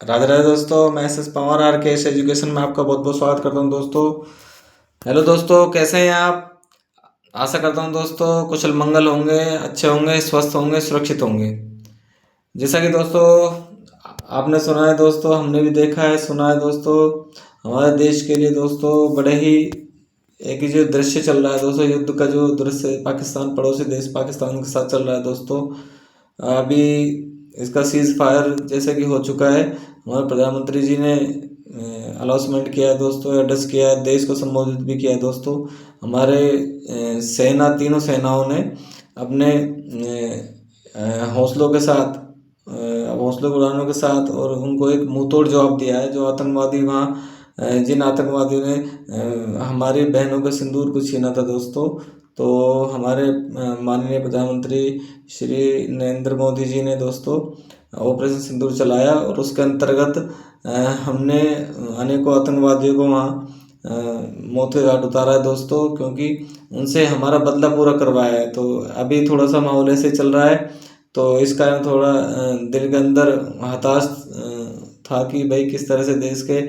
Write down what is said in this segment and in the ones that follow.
राधे राधे दोस्तों, मैं S S Pawar are के एस एजुकेशन में आपका बहुत बहुत स्वागत करता हूं दोस्तों। हेलो दोस्तों, कैसे हैं आप? आशा करता हूं दोस्तों कुशल मंगल होंगे, अच्छे होंगे, स्वस्थ होंगे, सुरक्षित होंगे। जैसा कि दोस्तों आपने सुना है दोस्तों, हमने भी देखा है, सुना है दोस्तों, हमारे देश के लिए दोस्तों बड़े ही एक जो दृश्य चल रहा है दोस्तों, युद्ध का जो दृश्य पाकिस्तान, पड़ोसी देश पाकिस्तान के साथ चल रहा है दोस्तों। अभी इसका सीज फायर जैसे कि हो चुका है। हमारे प्रधानमंत्री जी ने अनाउंसमेंट किया है दोस्तों, एड्रेस किया है, देश को संबोधित भी किया है दोस्तों। हमारे सेना, तीनों सेनाओं ने अपने हौसलों के साथ, हौसलों को उड़ानों के साथ और उनको एक मुंहतोड़ जवाब दिया है। जो आतंकवादी वहाँ जिन आतंकवादियों ने हमारी बहनों के सिंदूर को छीना था दोस्तों, तो हमारे माननीय प्रधानमंत्री श्री नरेंद्र मोदी जी ने दोस्तों ऑपरेशन सिंदूर चलाया और उसके अंतर्गत हमने अनेकों आतंकवादियों को वहाँ मौत के घाट उतारा है दोस्तों, क्योंकि उनसे हमारा बदला पूरा करवाया है। तो अभी थोड़ा सा माहौल ऐसे चल रहा है, तो इस कारण थोड़ा दिल के अंदर हताश था कि भाई किस तरह से देश के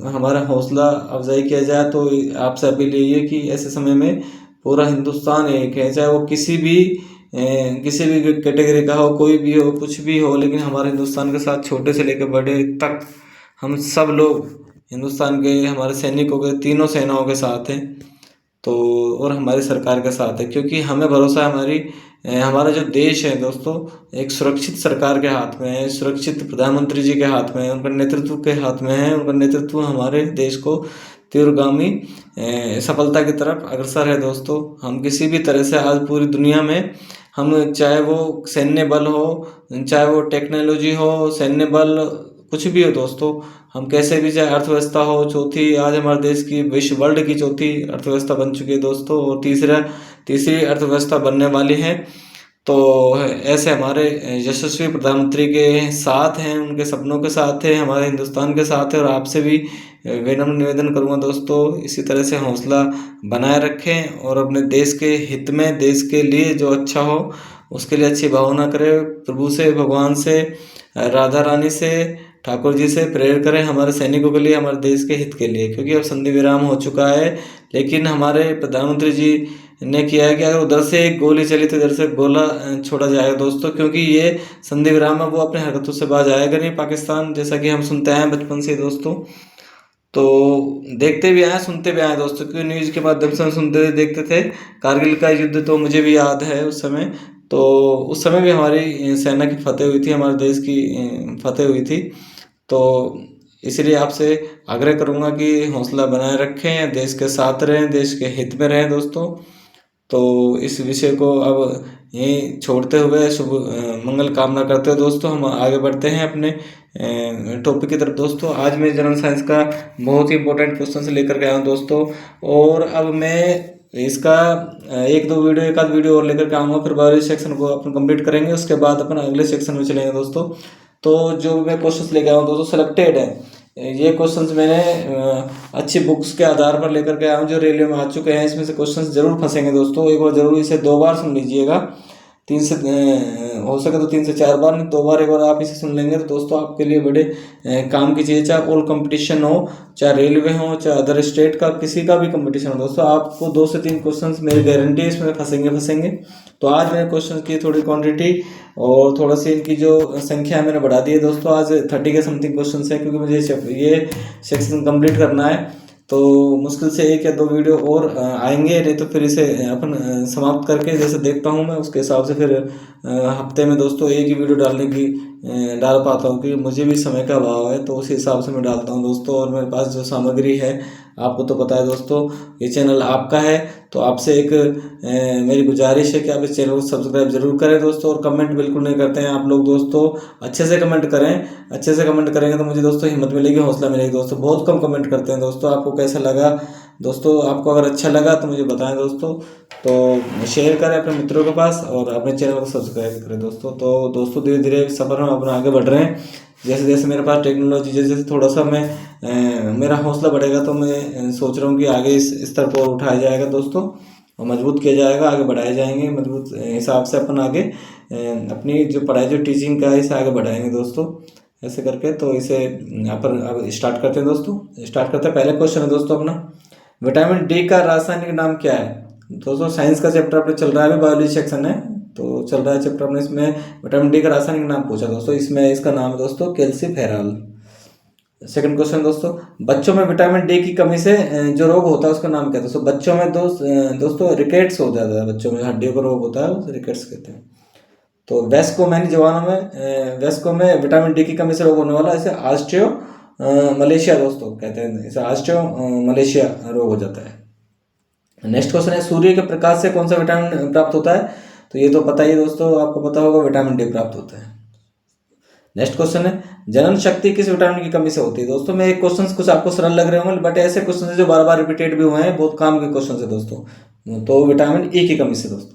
हमारा हौसला अफजाई किया जाए। तो आपसे अपील यही है कि ऐसे समय में पूरा हिंदुस्तान एक है, चाहे वो किसी भी कैटेगरी का हो, कोई भी हो, कुछ भी हो, लेकिन हमारे हिंदुस्तान के साथ छोटे से लेकर बड़े तक हम सब लोग हिंदुस्तान के, हमारे सैनिकों के, तीनों सेनाओं के साथ हैं। तो और हमारी सरकार के साथ है, क्योंकि हमें भरोसा है हमारा जो देश है दोस्तों एक सुरक्षित सरकार के हाथ में है, सुरक्षित प्रधानमंत्री जी के हाथ में है, उनका नेतृत्व के हाथ में है। उनका नेतृत्व हमारे देश को तीव्रगामी सफलता की तरफ अग्रसर है दोस्तों। हम किसी भी तरह से आज पूरी दुनिया में, हम चाहे वो सैन्य बल हो, चाहे वो टेक्नोलॉजी हो, सैन्य बल कुछ भी हो दोस्तों, हम कैसे भी, चाहे अर्थव्यवस्था हो, चौथी आज हमारे देश की, विश्व वर्ल्ड की चौथी अर्थव्यवस्था बन चुकी है दोस्तों, और तीसरी अर्थव्यवस्था बनने वाली है। तो ऐसे हमारे यशस्वी प्रधानमंत्री के साथ हैं, उनके सपनों के साथ है, हमारे हिंदुस्तान के साथ है। और आपसे भी विनम्र निवेदन करूँगा दोस्तों, इसी तरह से हौसला बनाए रखें और अपने देश के हित में, देश के लिए जो अच्छा हो उसके लिए अच्छी भावना करें। प्रभु से, भगवान से, राधा रानी से, ठाकुर जी से प्रेयर करें हमारे सैनिकों के लिए, हमारे देश के हित के लिए, क्योंकि अब संधि विराम हो चुका है। लेकिन हमारे प्रधानमंत्री जी ने किया है कि अगर उधर से एक गोली चली तो इधर से गोला छोड़ा जाएगा दोस्तों, क्योंकि ये संधि विराम है, वो अपने हरकतों से बाज आएगा नहीं पाकिस्तान, जैसा कि हम सुनते आए हैं बचपन से दोस्तों। तो देखते भी आए, सुनते भी आए दोस्तों, क्योंकि न्यूज़ के माध्यम से हम सुनते थे, देखते थे। कारगिल का युद्ध तो मुझे भी याद है उस समय। तो उस समय भी हमारी सेना की फतेह हुई थी, हमारे देश की फतेह हुई थी। तो इसलिए आपसे आग्रह करूँगा कि हौसला बनाए रखें, देश के साथ रहें, देश के हित में रहें दोस्तों। तो इस विषय को अब यहीं छोड़ते हुए शुभ मंगल कामना करते हुए दोस्तों हम आगे बढ़ते हैं अपने टॉपिक की तरफ दोस्तों। आज मैं जनरल साइंस का बहुत ही इंपॉर्टेंट क्वेश्चन से लेकर के आया हूँ दोस्तों, और अब मैं इसका एक आध वीडियो और लेकर के आऊँगा, फिर बाकी सेक्शन को अपन कंप्लीट करेंगे, उसके बाद अपन अगले सेक्शन में चलेंगे दोस्तों। तो जो मैं क्वेश्चंस लेके आया हूँ दोस्तों, सिलेक्टेड है ये क्वेश्चंस, मैंने अच्छी बुक्स के आधार पर लेकर के आया हूँ जो रेलवे में आ चुके हैं। इसमें से क्वेश्चंस जरूर फंसेंगे दोस्तों, एक बार जरूर इसे 2 बार सुन लीजिएगा। हो सके तो 3 से 4 बार, नहीं 2 बार, एक बार आप इसे सुन लेंगे तो दोस्तों आपके लिए बड़े काम की चीज़। चाहे ऑल कंपटीशन हो, चाहे रेलवे हो, चाहे अदर स्टेट का किसी का भी कंपटीशन हो दोस्तों, आपको 2 से 3 क्वेश्चंस मेरी गारंटी है इसमें फंसेंगे। तो आज मैंने क्वेश्चन की थोड़ी क्वांटिटी और थोड़ा सी इनकी जो संख्या है मैंने बढ़ा दी है दोस्तों। आज 30 के समथिंग क्वेश्चन है, क्योंकि मुझे ये सेक्शन कंप्लीट करना है। तो मुश्किल से 1 या 2 वीडियो और आएंगे, नहीं तो फिर इसे अपन समाप्त करके, जैसे देखता हूँ मैं उसके हिसाब से फिर हफ्ते में दोस्तों एक ही वीडियो डाल पाता हूँ, क्योंकि मुझे भी समय का अभाव है, तो उस हिसाब से मैं डालता हूँ दोस्तों। और मेरे पास जो सामग्री है आपको तो पता है दोस्तों, ये चैनल आपका है, तो आपसे एक मेरी गुजारिश है कि आप इस चैनल को सब्सक्राइब जरूर करें दोस्तों। और कमेंट बिल्कुल नहीं करते हैं आप लोग दोस्तों, अच्छे से कमेंट करें, अच्छे से कमेंट करेंगे तो मुझे दोस्तों हिम्मत मिलेगी, हौसला मिलेगी दोस्तों। बहुत कम कमेंट करते हैं दोस्तों। आपको कैसा लगा दोस्तों? आपको अगर अच्छा लगा तो मुझे बताएं दोस्तों, तो शेयर करें अपने मित्रों के पास और अपने चैनल को सब्सक्राइब करें दोस्तों। तो दोस्तों धीरे धीरे सफर में अपना आगे बढ़ रहे हैं। जैसे जैसे मेरे पास टेक्नोलॉजी, जैसे जैसे थोड़ा सा मेरा हौसला बढ़ेगा, तो मैं सोच रहा हूँ कि आगे इस स्तर पर उठाया जाएगा दोस्तों, और मजबूत किया जाएगा, आगे बढ़ाए जाएंगे मजबूत हिसाब से अपन आगे अपनी जो पढ़ाई, जो टीचिंग का है, इसे आगे बढ़ाएंगे दोस्तों। ऐसे करके। तो इसे यहाँ पर अब स्टार्ट करते हैं दोस्तों। स्टार्ट करते हैं, पहले क्वेश्चन है दोस्तों अपना, विटामिन डी का रासायनिक नाम क्या है। दोस्तों साइंस का चैप्टर अपने चल रहा है, अभी बायोलॉजी सेक्शन है तो चल रहा है चैप्टर अपने, इसमें विटामिन डी का रासायनिक नाम पूछा दोस्तों। इसमें इसका नाम है दोस्तों कैल्सीफेरॉल। सेकंड क्वेश्चन दोस्तों, बच्चों में विटामिन डी की कमी से जो रोग होता है उसका नाम क्या है दोस्तों। बच्चों में दोस्तों रिकेट्स हो जाता है, बच्चों में हड्डियों का रोग होता है उसे रिकेट्स कहते हैं। तो वयस्कों में जवानों में वयस्कों में विटामिन डी की कमी से रोग होने वाला इसे ऑस्टियो मलेशिया दोस्तों कहते हैं, इसे ऑस्टियो मलेशिया रोग हो जाता है। नेक्स्ट क्वेश्चन है, सूर्य के प्रकाश से कौन सा विटामिन प्राप्त होता है। तो ये तो पता ही है दोस्तों, आपको पता होगा विटामिन डी प्राप्त होता है। नेक्स्ट क्वेश्चन है, जनन शक्ति किस विटामिन की कमी से होती है। दोस्तों मैं एक क्वेश्चन कुछ आपको सरल लग रहे होंगे, बट ऐसे क्वेश्चन है जो बार बार रिपीटेड भी हुए हैं, बहुत काम के क्वेश्चन है दोस्तों। तो विटामिन ई की कमी से दोस्तों।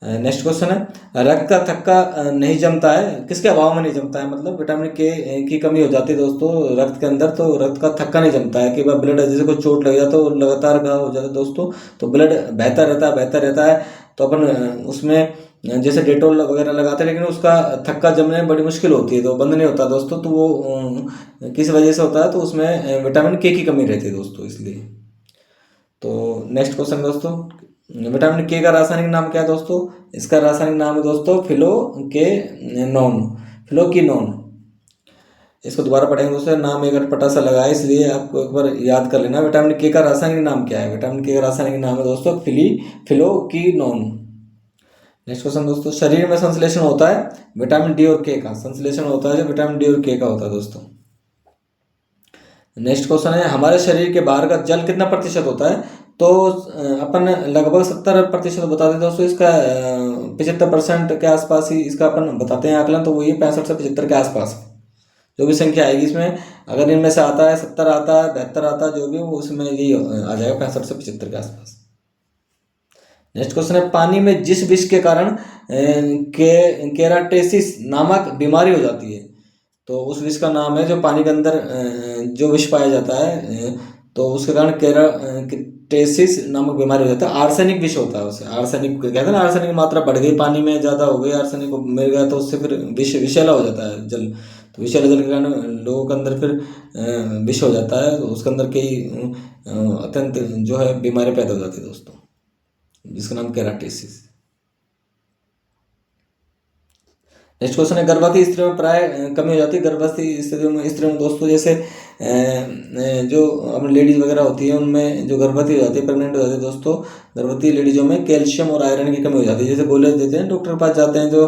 नेक्स्ट क्वेश्चन है, रक्त का थक्का नहीं जमता है, किसके अभाव में नहीं जमता है, मतलब विटामिन के की कमी हो जाती है दोस्तों रक्त के अंदर, तो रक्त का थक्का नहीं जमता है कि वह ब्लड जैसे कोई चोट लग जाता है लगातार घाव हो जाता है दोस्तों, तो ब्लड बहता रहता है। तो अपन उसमें जैसे डेटोल वगैरह लगाते हैं, लेकिन उसका थक्का जमने में बड़ी मुश्किल होती है, तो बंद नहीं होता दोस्तों। तो वो किस वजह से होता है, तो उसमें विटामिन के की कमी रहती है दोस्तों, इसलिए। तो नेक्स्ट क्वेश्चन दोस्तों, विटामिन के का रासायनिक नाम क्या है दोस्तों। इसका रासायनिक नाम है दोस्तों फिलोकिनोन। इसको दोबारा पढ़ेंगे दोस्तों, नाम एक अटपटा सा लगा है इसलिए आपको एक बार याद कर लेना। विटामिन के का रासायनिक नाम क्या है। विटामिन के का रासायनिक नाम है दोस्तों फिलोकिनोन। नेक्स्ट क्वेश्चन दोस्तों, शरीर में संश्लेषण होता है विटामिन डी और के का, संश्लेषण होता है जो विटामिन डी और के का होता है दोस्तों। नेक्स्ट क्वेश्चन है, हमारे शरीर के बाहर का जल कितना प्रतिशत होता है। तो अपन लगभग 70% बताते हैं दोस्तों, इसका 75% के आसपास ही इसका अपन बताते हैं आकलन, तो वो ये 65 से 75 के आसपास जो भी संख्या आएगी इसमें, अगर इनमें से आता है 70 आता है 72 आता है, जो भी वो उसमें यही आ जाएगा 65 से 75 के आसपास। नेक्स्ट क्वेश्चन है, पानी में जिस विष के कारण केराटेसिस नामक बीमारी हो जाती है, तो उस विष का नाम है, जो पानी के अंदर जो विष पाया जाता है तो उसके कारण केराटेसिस नामक बीमारी हो जाता है। आर्सेनिक विष होता है उसे, आर्सेनिक कहते हैं ना, आर्सेनिक की मात्रा बढ़ गई पानी में, ज़्यादा हो गई आर्सेनिक मिल गया तो उससे फिर विषैला हो जाता है जल, तो विषैला जल के कारण लोगों के अंदर फिर विष हो जाता है, तो उसके अंदर कई अत्यंत जो है बीमारी पैदा हो जाती है दोस्तों, जिसका नाम केराटिसिस। नेक्स्ट क्वेश्चन है, गर्भवती स्त्रियों में प्राय कमी हो जाती है। गर्भवती स्त्रियों में दोस्तों जैसे जो अपनी लेडीज वगैरह होती है उनमें जो गर्भवती हो जाती है, प्रेग्नेंट हो जाती है दोस्तों, गर्भवती लेडीजों में कैल्शियम और आयरन की कमी हो जाती है। जैसे गोलियां देते हैं डॉक्टर के पास जाते हैं जो,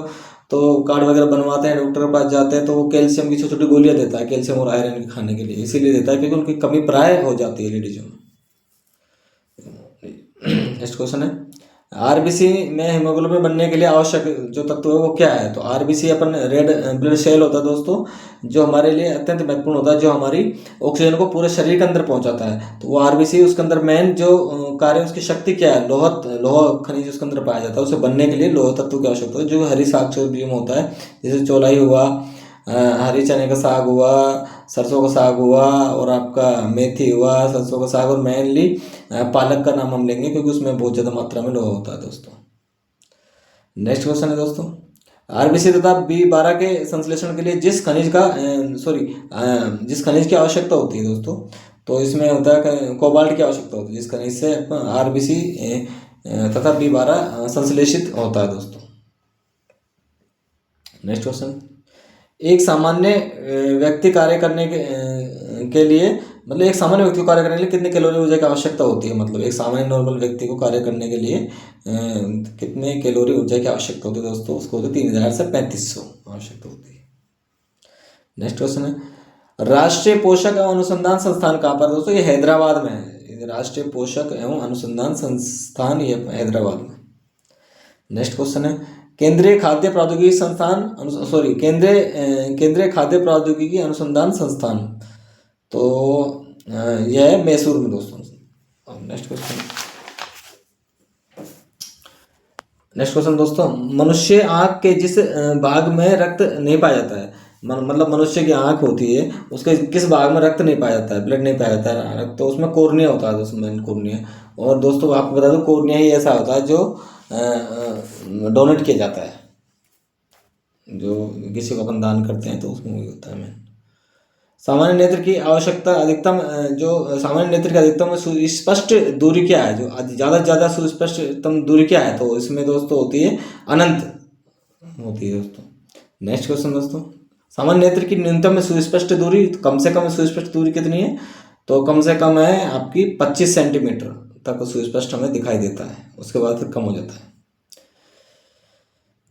तो कार्ड वगैरह बनवाते हैं डॉक्टर के पास जाते हैं, तो वो कैल्शियम की छोटी छोटी गोलियां देता है, कैल्शियम और आयरन की खाने के लिए, इसीलिए देता है क्योंकि उनकी कमी प्राय हो जाती है लेडीजों में। नेक्स्ट क्वेश्चन है, आरबीसी में हीमोग्लोबिन बनने के लिए आवश्यक जो तत्व है वो क्या है। तो आरबीसी अपन रेड ब्लड सेल होता है दोस्तों, जो हमारे लिए अत्यंत महत्वपूर्ण होता है, जो हमारी ऑक्सीजन को पूरे शरीर के अंदर पहुंचाता है। तो वो आरबीसी, उसके अंदर मेन जो कार्य, उसकी शक्ति क्या है, लोह खनिज उसके अंदर पाया जाता है, उसे बनने के लिए लोह तत्व की आवश्यकता है, जो हरी साग सब्जियों में होता है, जैसे चौलाई हुआ, हरी चने का साग हुआ, सरसों का साग हुआ, और आपका मेथी हुआ, सरसों का साग, और मेनली पालक का नाम हम लेंगे क्योंकि उसमें बहुत ज़्यादा मात्रा में लोहा होता है दोस्तों। नेक्स्ट क्वेश्चन है दोस्तों, आरबीसी तथा बी12 के संश्लेषण के लिए जिस खनिज की आवश्यकता होती है दोस्तों, तो इसमें होता है कोबाल्ट की आवश्यकता होती है, जिस खनिज से आरबीसी तथा बी12 संश्लेषित होता है दोस्तों। नेक्स्ट क्वेश्चन, एक सामान्य व्यक्ति कार्य करने के लिए, मतलब एक सामान्य व्यक्ति को कार्य करने के लिए कितने कैलोरी ऊर्जा की आवश्यकता होती है। मतलब एक सामान्य नॉर्मल व्यक्ति को कार्य करने के लिए कितने कैलोरी ऊर्जा की आवश्यकता होती है दोस्तों, उसको होती है 3000 से 3500 आवश्यकता होती है। नेक्स्ट क्वेश्चन है, राष्ट्रीय पोषक एवं अनुसंधान संस्थान कहाँ पर दोस्तों। ये हैदराबाद में है, राष्ट्रीय पोषक एवं अनुसंधान संस्थान ये हैदराबाद में। नेक्स्ट क्वेश्चन है, केंद्रीय खाद्य प्रौद्योगिकी अनुसंधान संस्थान, तो यह है मैसूर में दोस्तों। नेक्स्ट क्वेश्चन दोस्तों, मनुष्य आँख के जिस भाग में रक्त नहीं पाया जाता है, मतलब मनुष्य की आँख होती है उसके किस भाग में रक्त नहीं पाया जाता है, ब्लड नहीं पाया जाता है, तो उसमें कॉर्निया होता है दोस्तों, मेन कॉर्निया। और दोस्तों आपको बता दूं, कॉर्निया ही ऐसा होता है जो डोनेट किया जाता है, जो किसी को अपन दान करते हैं तो उसमें वही होता है मेन। सामान्य नेत्र की आवश्यकता अधिकतम जो सामान्य नेत्र की अधिकतम सुस्पष्ट दूरी क्या है, जो ज़्यादा से ज़्यादा सुस्पष्टतम दूरी क्या है, तो इसमें दोस्तों होती है अनंत होती है दोस्तों। नेक्स्ट क्वेश्चन दोस्तों, सामान्य नेत्र की न्यूनतम सुस्पष्ट दूरी, तो कम से कम सुस्पष्ट दूरी कितनी है, तो कम से कम है आपकी 25 सेंटीमीटर तक सुस्पष्ट हमें दिखाई देता है, उसके बाद फिर कम हो जाता है,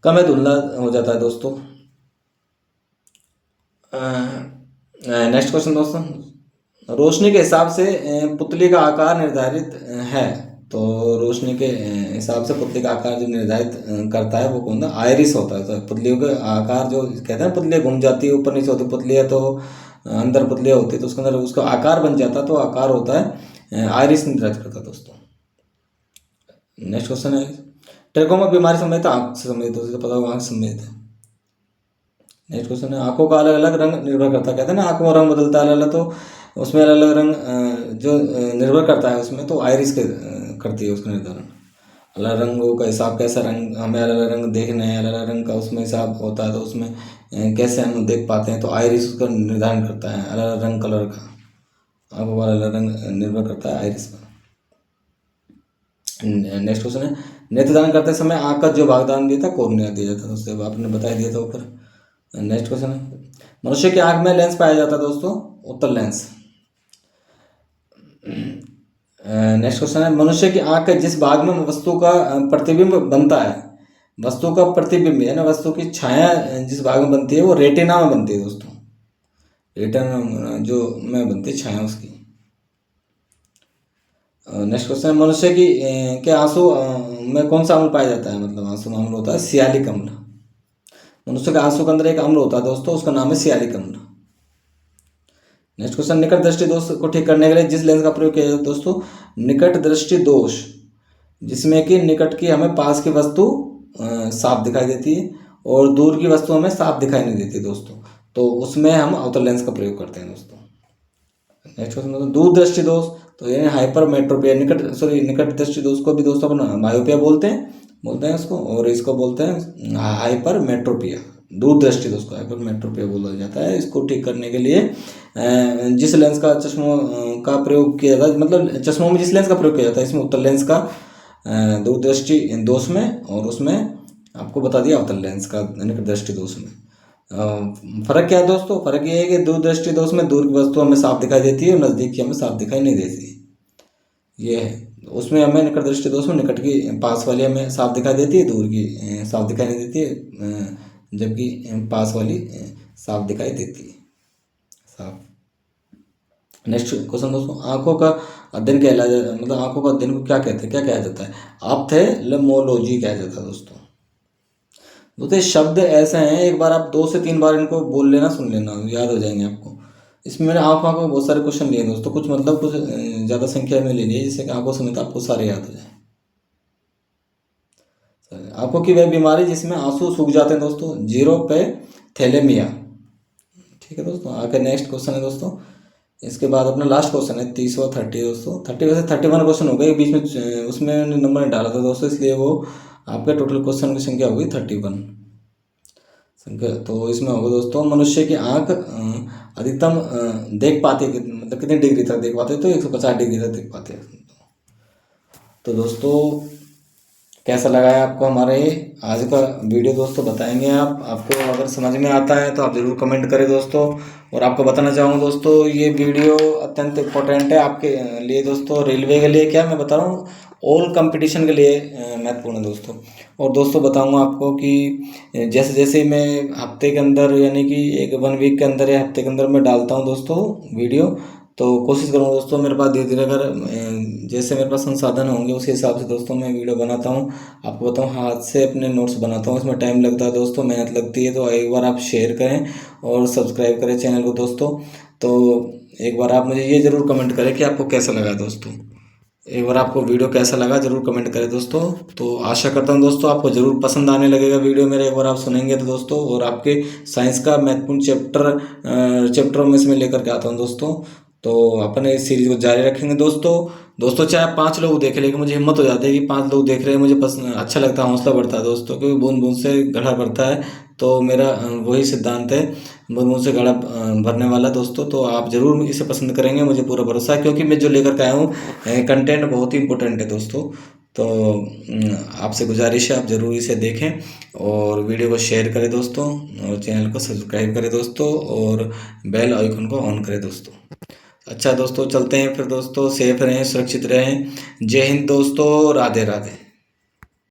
कम है धुंधला हो जाता है दोस्तों। नेक्स्ट क्वेश्चन दोस्तों, रोशनी के हिसाब से पुतली का आकार निर्धारित है, तो रोशनी के हिसाब से पुतली का आकार जो निर्धारित करता है वो कौन सा, आयरिस होता है। तो पुतलियों का आकार जो कहते हैं, पुतलियाँ घूम जाती है ऊपर नीचे होती है पुतलियाँ, तो अंदर पुतलियाँ होती है तो उसके अंदर उसका आकार बन जाता है, तो आकार होता है आयरिस निर्धारित करता है दोस्तों। नेक्स्ट क्वेश्चन है, ट्रेकोमा बीमारी संबंधित आँख से संबंधित दोस्तों, पता होगा आँख से संबंधित है। नेक्स्ट क्वेश्चन है, आंखों का अलग अलग रंग निर्भर करता है, कहते हैं ना आंखों का रंग बदलता है अलग अलग, तो उसमें अलग अलग रंग जो निर्भर करता है उसमें, तो आइरिस के करती है उसका निर्धारण। अलग रंगों का हिसाब, कैसा रंग हमें अलग अलग रंग देखने हैं, अलग अलग रंग का उसमें हिसाब होता है, तो उसमें कैसे हम देख पाते हैं, तो आइरिस उसका निर्धारण करता है, अलग अलग रंग कलर का आंखों का अलग रंग निर्भर करता है आइरिस पर। नेक्स्ट क्वेश्चन है, नेत्रदान करते समय आँख का जो भागदान दिया था कॉर्निया दिया जाता है, उससे आपने बता दिया था ऊपर। नेक्स्ट क्वेश्चन है, मनुष्य की आंख में लेंस पाया जाता है दोस्तों, उत्तल लेंस। नेक्स्ट क्वेश्चन है, मनुष्य की आंख के जिस भाग में वस्तु का प्रतिबिंब बनता है, वस्तु का प्रतिबिंब है ना, वस्तु की छाया जिस भाग में बनती है वो रेटिना में बनती है दोस्तों, रेटिना जो में बनती है छाया उसकी। नेक्स्ट क्वेश्चन है, मनुष्य की के आंसू में कौन सा अम्ल पाया जाता है, मतलब आंसू में अम्ल होता है सियालिक अम्ल। मनुष्य के आंसू के अंदर एक अम्ल होता है दोस्तों, उसका नाम है सियालिक अम्ल। नेक्स्ट क्वेश्चन, निकट दृष्टि दोष को ठीक करने के लिए जिस लेंस का प्रयोग किया जाता है दोस्तों, निकट दृष्टि दोष, जिसमें कि निकट की हमें पास की वस्तु साफ दिखाई देती है और दूर की वस्तु हमें साफ दिखाई नहीं देती दोस्तों, तो उसमें हम अवतल लेंस का प्रयोग करते हैं दोस्तों। नेक्स्ट क्वेश्चन, दूर दृष्टि दोष, तो यानी हाइपरमेट्रोपिया, निकट दृष्टि दोष को भी दोस्तों अपन मायोपिया बोलते हैं उसको, और इसको बोलते हैं हाइपरमेट्रोपिया, दूर दृष्टि दोष को हाइपरमेट्रोपिया बोला जाता है। इसको ठीक करने के लिए जिस लेंस का चश्मों का प्रयोग किया जाता है, मतलब चश्मों में जिस लेंस का प्रयोग किया जाता है, इसमें उत्तल लेंस का दूरदृष्टि दोष में, और उसमें आपको बता दिया अवतल लेंस का निकट दृष्टि दोष में। फर्क क्या है दोस्तों, फर्क ये है कि दूरदृष्टि दोष में दूर की वस्तु हमें साफ दिखाई देती है और नज़दीक की हमें साफ दिखाई नहीं देती, ये है। उसमें हमें निकट दृष्टि दोष में निकट की पास वाली हमें साफ दिखाई देती है, दूर की साफ दिखाई नहीं देती है, जबकि पास वाली साफ दिखाई देती है, साफ। नेक्स्ट क्वेश्चन दोस्तों, आंखों का अध्ययन क्या मतलब आंखों का अध्ययन को क्या कहते हैं, क्या कहा जाता है, ऑप्थेल्मोलॉजी कहा जाता है दोस्तों। शब्द ऐसे हैं, एक बार आप 2 से 3 बार इनको बोल लेना, सुन लेना, याद हो जाएंगे आपको। इसमें मैंने आंखों को बहुत सारे क्वेश्चन लिए दोस्तों, कुछ मतलब कुछ ज़्यादा संख्या में ले लिए, जिससे कि आंखों समेत आपको सारे याद हो जाए। आंखों की वह बीमारी जिसमें आंसू सूख जाते हैं दोस्तों, जीरो पे थैलेमिया, ठीक है दोस्तों। आगे नेक्स्ट क्वेश्चन है दोस्तों, इसके बाद अपना लास्ट क्वेश्चन है 30 और 30 दोस्तों। 30 वैसे 31 क्वेश्चन हो गए, बीच में उसमें नंबर नहीं डाला था दोस्तों, इसलिए वो आपके टोटल क्वेश्चन की संख्या होगी 31 संख्या। तो इसमें होगा दोस्तों, मनुष्य की आंख अधिकतम देख पाती है मतलब कितने डिग्री तक देख पाते हैं, तो 150 डिग्री तक देख पाते हैं। तो दोस्तों कैसा लगा है आपको हमारे आज का वीडियो दोस्तों, बताएंगे आपको अगर समझ में आता है तो आप ज़रूर कमेंट करें दोस्तों। और आपको बताना चाहूँगा दोस्तों, ये वीडियो अत्यंत इम्पोर्टेंट है आपके लिए दोस्तों, रेलवे के लिए क्या मैं बता रहा हूँ, ऑल कंपटीशन के लिए महत्वपूर्ण है दोस्तों। और दोस्तों बताऊँगा आपको कि जैसे जैसे मैं हफ्ते के अंदर यानी कि 1 वीक के अंदर या हफ्ते के अंदर मैं डालता हूँ दोस्तों वीडियो, तो कोशिश करूँगा दोस्तों मेरे पास धीरे धीरे अगर जैसे मेरे पास संसाधन होंगे उसी हिसाब से दोस्तों मैं वीडियो बनाता हूँ। आपको बताऊँ हाथ से अपने नोट्स बनाता हूँ, इसमें टाइम लगता है दोस्तों, मेहनत लगती है। तो एक बार आप शेयर करें और सब्सक्राइब करें चैनल को दोस्तों। तो एक बार आप मुझे ये ज़रूर कमेंट करें कि आपको कैसा लगा दोस्तों, एक बार आपको वीडियो कैसा लगा ज़रूर कमेंट करें दोस्तों। तो आशा करता हूँ दोस्तों आपको ज़रूर पसंद आने लगेगा वीडियो मेरे, एक बार आप सुनेंगे तो दोस्तों। और आपके साइंस का महत्वपूर्ण चैप्टरों में से मैं लेकर के आता हूँ दोस्तों। तो अपने इस सीरीज़ को जारी रखेंगे दोस्तों चाहे 5 लोग देखें, लेकिन मुझे हिम्मत हो जाती है कि 5 लोग देख रहे हैं, मुझे अच्छा लगता है, हौसला बढ़ता है दोस्तों, क्योंकि बूंद बूंद से गड्ढा बढ़ता है। तो मेरा वही सिद्धांत है, मुँह से घड़ा भरने वाला दोस्तों। तो आप ज़रूर इसे पसंद करेंगे, मुझे पूरा भरोसा है, क्योंकि मैं जो लेकर के आया हूँ कंटेंट बहुत ही इम्पोर्टेंट है दोस्तों। तो आपसे गुजारिश है आप ज़रूर इसे देखें और वीडियो को शेयर करें दोस्तों, और चैनल को सब्सक्राइब करें दोस्तों, और बेल आइकन को ऑन करें दोस्तों। अच्छा दोस्तों, चलते हैं फिर दोस्तों, सेफ रहें, सुरक्षित रहें। जय हिंद दोस्तों, राधे राधे।